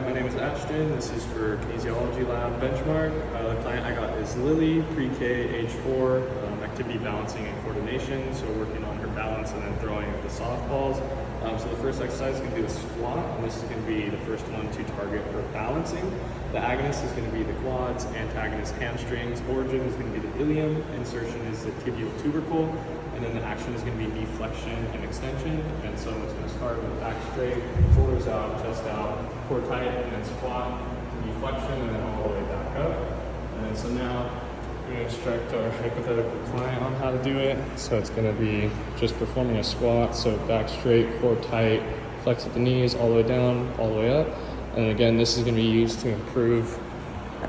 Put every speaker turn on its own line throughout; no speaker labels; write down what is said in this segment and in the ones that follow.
my name is Ashton. This is for Kinesiology Lab Benchmark. The client I got is Lily, pre-K, age 4, activity balancing and coordination. So working on her balance and then throwing the softballs. So the first exercise is going to be the squat, and this is going to be the first one to target her balancing. The agonist is going to be the quads, antagonist hamstrings, origin is going to be the ilium, insertion is the tibial tubercle, and then the action is going to be deflection and extension. And so it's going to start with back straight, shoulders out, chest out, core tight, and then squat, deflection, and then all the way back up. And then so now we're going to instruct our hypothetical client on how to do it. So it's going to be just performing a squat, so back straight, core tight, flex at the knees, all the way down, all the way up. And again, this is going to be used to improve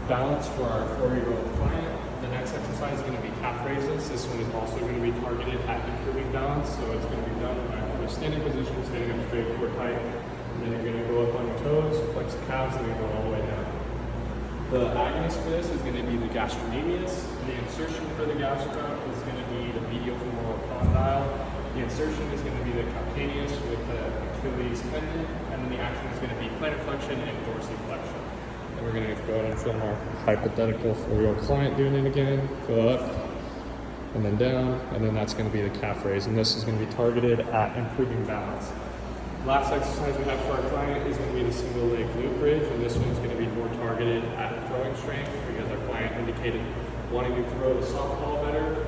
balance for our 4-year-old client. The next exercise is going to be calf raises. This one is also going to be targeted at improving balance. So it's going to be done from a standing position, standing up straight, core tight. And then you're going to go up on your toes, flex the calves, and then go all the way down. The agonist for this is going to be the gastrocnemius. The insertion for the gastro is going to be the medial femoral condyle. The insertion is going to be the calcaneus with the Achilles tendon, and then the action is going to be plantar flexion and dorsiflexion. And we're going to go ahead and film our hypothetical 4-year-old client doing it again. Go up and then down, and then that's going to be the calf raise. And this is going to be targeted at improving balance. Last exercise we have for our client is going to be the single leg glute bridge, and this one's going to be more targeted at throwing strength because our client indicated wanting to throw the softball better.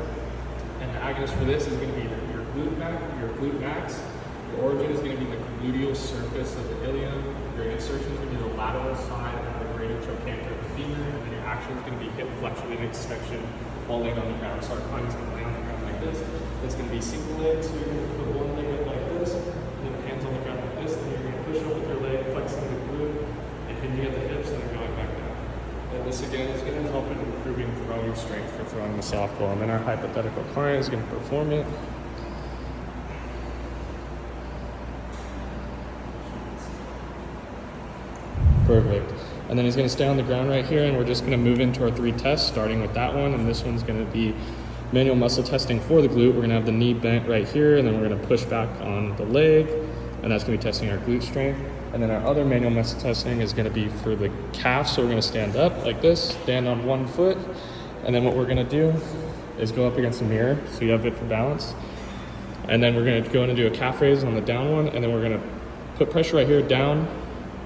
And the agonist for this is going to be your glute max. Your origin is going to be the gluteal surface of the ilium. Your insertion is going to be the lateral side of the greater trochanter of the femur, and then your action is going to be hip flexion and extension while laying on the ground. So our client is going to lay on the ground like this. It's going to be single leg, so you're going to put one leg up like this, and then hands on the ground like this, and you're going to push up with your leg, flexing the glute, and hinging at the hips, and then going back down. And this again is going to help in improving throwing strength for throwing the softball. And then our hypothetical client is going to perform it. Perfect. And then he's going to stay on the ground right here, and we're just going to move into our 3 tests, starting with that one. And this one's going to be manual muscle testing for the glute. We're going to have the knee bent right here, and then we're going to push back on the leg, and that's going to be testing our glute strength. And then our other manual muscle testing is going to be for the calf. So we're going to stand up like this, stand on one foot, and then what we're going to do is go up against the mirror, so you have it for balance. And then we're going to go in and do a calf raise on the down one, and then we're going to put pressure right here down.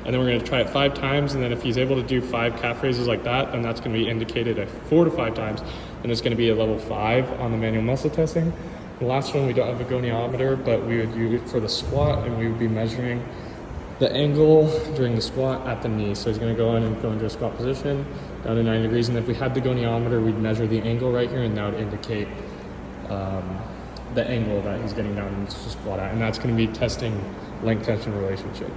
And then we're going to try it 5 times, and then if he's able to do 5 calf raises like that, then that's going to be indicated at 4 to 5 times, and it's going to be a level 5 on the manual muscle testing. The last one, we don't have a goniometer, but we would use it for the squat, and we would be measuring the angle during the squat at the knee. So he's going to go in and go into a squat position, down to 90 degrees, and if we had the goniometer, we'd measure the angle right here, and that would indicate the angle that he's getting down into the squat at, and that's going to be testing length tension relationship.